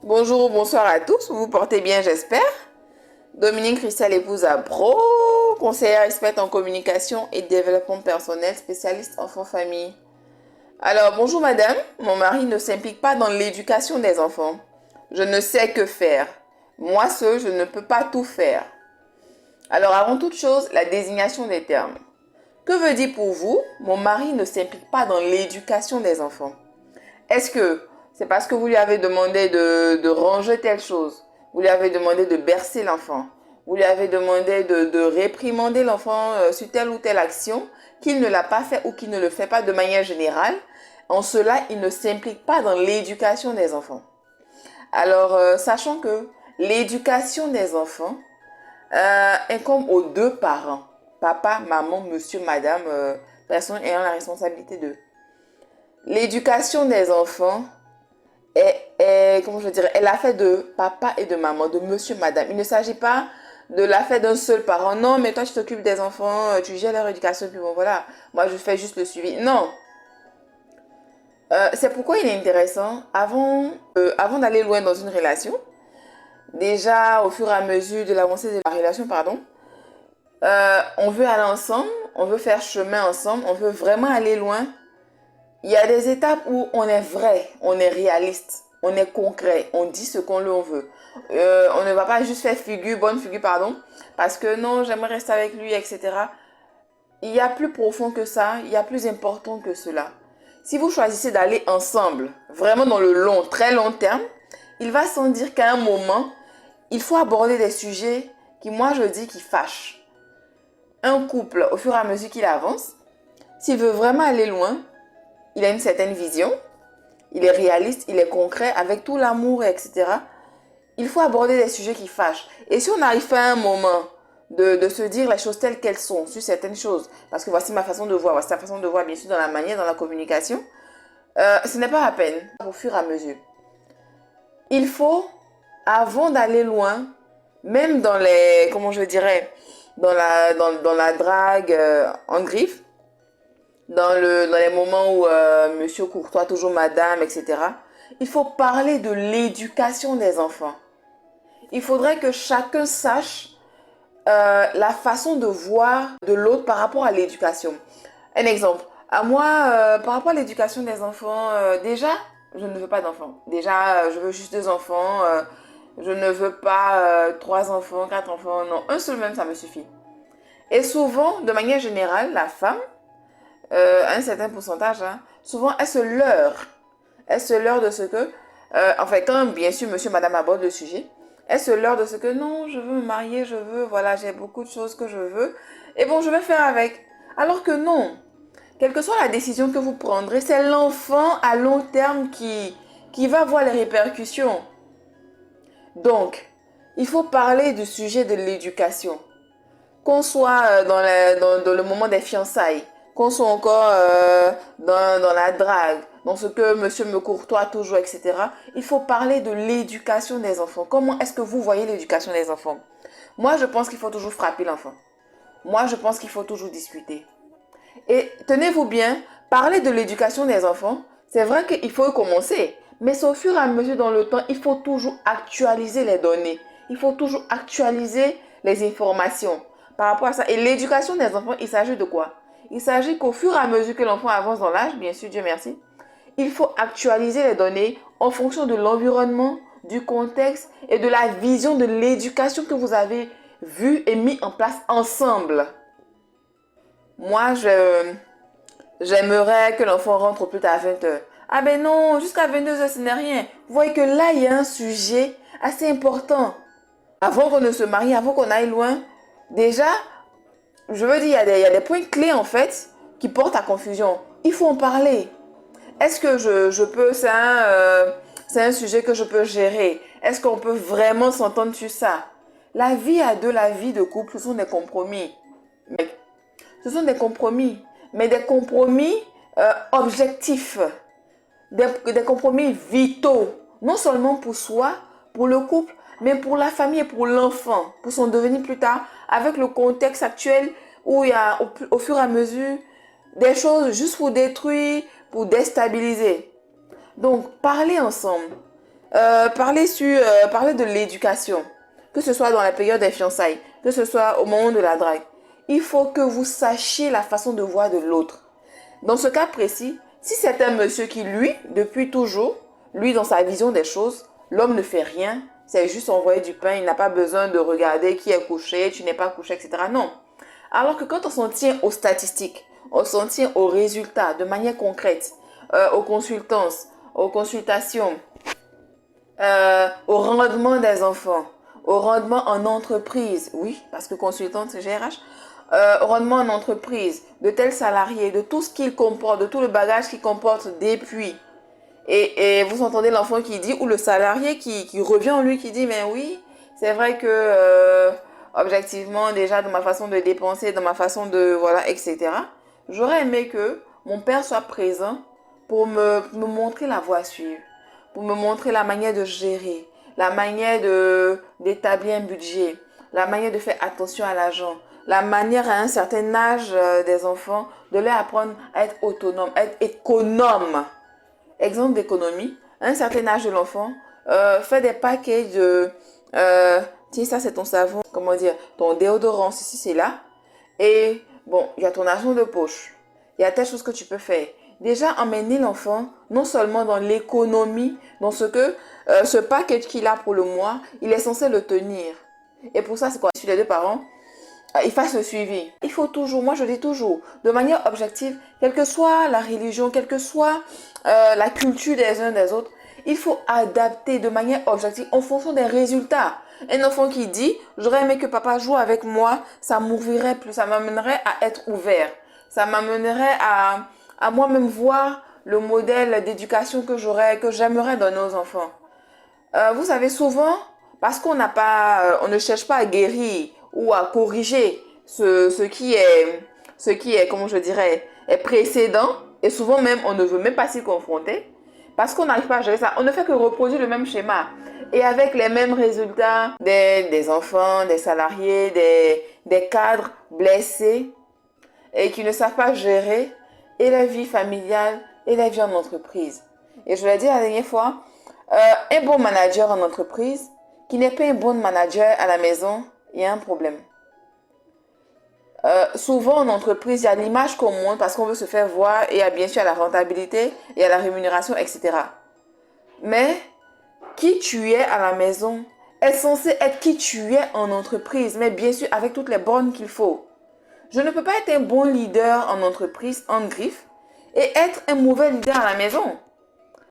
Bonjour ou bonsoir à tous, vous vous portez bien j'espère. Dominique Christelle, épouse à pro, conseillère experte en communication et développement personnel, spécialiste enfants-famille. Alors bonjour madame, mon mari ne s'implique pas dans l'éducation des enfants. Je ne sais que faire. Moi seul, je ne peux pas tout faire. Alors avant toute chose, la désignation des termes. Que veut dire pour vous, mon mari ne s'implique pas dans l'éducation des enfants? Est-ce que c'est parce que vous lui avez demandé de ranger telle chose? Vous lui avez demandé de bercer l'enfant? Vous lui avez demandé de réprimander l'enfant sur telle ou telle action qu'il ne l'a pas fait ou qu'il ne le fait pas de manière générale? En cela, il ne s'implique pas dans l'éducation des enfants. Alors, sachant que l'éducation des enfants incombe aux deux parents, papa, maman, monsieur, madame, personne ayant la responsabilité d'eux. L'éducation des enfants comment je dirais, est l'affaire de papa et de maman, de monsieur, madame. Il ne s'agit pas de l'affaire d'un seul parent. Non, mais toi, tu t'occupes des enfants, tu gères leur éducation, puis bon, voilà. Moi, je fais juste le suivi. Non. C'est pourquoi il est intéressant, avant d'aller loin dans une relation, déjà, au fur et à mesure de l'avancée de la relation, pardon, on veut aller ensemble, on veut faire chemin ensemble, on veut vraiment aller loin. Il y a des étapes où on est vrai, on est réaliste, on est concret, on dit ce qu'on veut. On ne va pas juste faire bonne figure, pardon, parce que non, j'aimerais rester avec lui, etc. Il y a plus profond que ça, il y a plus important que cela. Si vous choisissez d'aller ensemble, vraiment dans le long, très long terme, il va sans dire qu'à un moment, il faut aborder des sujets qui, moi, je dis, qui fâchent. Un couple, au fur et à mesure qu'il avance, s'il veut vraiment aller loin, il a une certaine vision, il est réaliste, il est concret, avec tout l'amour, etc. Il faut aborder des sujets qui fâchent. Et si on arrive à un moment de se dire les choses telles qu'elles sont sur certaines choses, parce que voici ma façon de voir, voici ta façon de voir, bien sûr, dans la manière, dans la communication, ce n'est pas la peine, au fur et à mesure. Il faut, avant d'aller loin, même dans les, comment je dirais, dans la drague en griffe, dans les moments où monsieur courtois, toujours madame, etc., il faut parler de l'éducation des enfants. Il faudrait que chacun sache la façon de voir de l'autre par rapport à l'éducation. Un exemple, à moi, par rapport à l'éducation des enfants, déjà, je ne veux pas d'enfants. Déjà, je veux juste 2 enfants. Je ne veux pas 3 enfants, 4 enfants. Non, un seul même, ça me suffit. Et souvent, de manière générale, la femme, un certain pourcentage, hein, souvent elle se leurre. Elle se leurre de ce que, enfin quand bien sûr monsieur, madame aborde le sujet, elle se leurre de ce que non, je veux me marier, voilà, j'ai beaucoup de choses que je veux, et bon, je vais faire avec. Alors que non, quelle que soit la décision que vous prendrez, c'est l'enfant à long terme qui va voir les répercussions. Donc, il faut parler du sujet de l'éducation. Qu'on soit dans le moment des fiançailles, qu'on soit encore dans la drague, dans ce que monsieur me courtoie toujours, etc. Il faut parler de l'éducation des enfants. Comment est-ce que vous voyez l'éducation des enfants? Moi, je pense qu'il faut toujours frapper l'enfant. Moi, je pense qu'il faut toujours discuter. Et tenez-vous bien, parler de l'éducation des enfants, c'est vrai qu'il faut commencer. Mais c'est au fur et à mesure dans le temps, il faut toujours actualiser les données. Il faut toujours actualiser les informations par rapport à ça. Et l'éducation des enfants, il s'agit de quoi? Il s'agit qu'au fur et à mesure que l'enfant avance dans l'âge, bien sûr, Dieu merci, il faut actualiser les données en fonction de l'environnement, du contexte et de la vision de l'éducation que vous avez vue et mis en place ensemble. Moi, j'aimerais que l'enfant rentre au plus tard à 20 h. Ah ben non, jusqu'à 22 h, ce n'est rien. Vous voyez que là, il y a un sujet assez important. Avant qu'on ne se marie, avant qu'on aille loin, déjà, je veux dire, il y a des points clés en fait qui portent à confusion. Il faut en parler. Est-ce que je peux, c'est un sujet que je peux gérer? Est-ce qu'on peut vraiment s'entendre sur ça? La vie à deux, la vie de couple, ce sont des compromis. Ce sont des compromis, mais des compromis objectifs, des compromis vitaux, non seulement pour soi, pour le couple, mais pour la famille et pour l'enfant, pour son devenir plus tard, avec le contexte actuel où il y a au fur et à mesure des choses juste pour détruire, pour déstabiliser. Donc, parlez ensemble. Parler de l'éducation, que ce soit dans la période des fiançailles, que ce soit au moment de la drague. Il faut que vous sachiez la façon de voir de l'autre. Dans ce cas précis, si c'est un monsieur qui, lui, depuis toujours, lui, dans sa vision des choses, l'homme ne fait rien, c'est juste envoyer du pain, il n'a pas besoin de regarder qui est couché, tu n'es pas couché, etc. Non. Alors que quand on s'en tient aux statistiques, on s'en tient aux résultats de manière concrète, aux consultances, aux consultations, au rendement des enfants, au rendement en entreprise, oui, parce que consultante, c'est GRH, au rendement en entreprise, de tels salariés, de tout ce qu'il comporte, de tout le bagage qu'il comporte depuis. Et vous entendez l'enfant qui dit, ou le salarié qui revient en lui, qui dit, mais oui, c'est vrai que, objectivement, déjà, dans ma façon de dépenser, dans ma façon de, voilà, etc., j'aurais aimé que mon père soit présent pour me montrer la voie à suivre, pour me montrer la manière de gérer, la manière d'établir un budget, la manière de faire attention à l'argent, la manière à un certain âge des enfants de leur apprendre à être autonome, à être économe. Exemple d'économie, à un certain âge de l'enfant, fais des paquets de... tiens, ça c'est ton savon, comment dire, ton déodorant, ceci, c'est là. Et bon, il y a ton argent de poche. Il y a telle chose que tu peux faire. Déjà, emmener l'enfant, non seulement dans l'économie, dans ce package qu'il a pour le mois, il est censé le tenir. Et pour ça, c'est quoi? Si les deux parents, il fasse le suivi. Il faut toujours, moi je dis toujours, de manière objective, quelle que soit la religion, quelle que soit la culture des uns des autres, il faut adapter de manière objective en fonction des résultats. Un enfant qui dit, j'aurais aimé que papa joue avec moi, ça m'ouvrirait plus, ça m'amènerait à être ouvert. Ça m'amènerait à moi-même voir le modèle d'éducation que j'aimerais donner aux enfants. Vous savez, souvent, parce qu'on on ne cherche pas à guérir ou à corriger ce qui est, comment je dirais, est précédent, et souvent même, on ne veut même pas s'y confronter, parce qu'on n'arrive pas à gérer ça. On ne fait que reproduire le même schéma, et avec les mêmes résultats des enfants, des salariés, des cadres blessés, et qui ne savent pas gérer et la vie familiale et la vie en entreprise. Et je l'ai dit la dernière fois, un bon manager en entreprise qui n'est pas un bon manager à la maison, il y a un problème. Souvent en entreprise, il y a l'image qu'on montre parce qu'on veut se faire voir et il y a bien sûr la rentabilité et à la rémunération, etc. Mais qui tu es à la maison est censé être qui tu es en entreprise, mais bien sûr avec toutes les bornes qu'il faut. Je ne peux pas être un bon leader en entreprise, en griffe, et être un mauvais leader à la maison.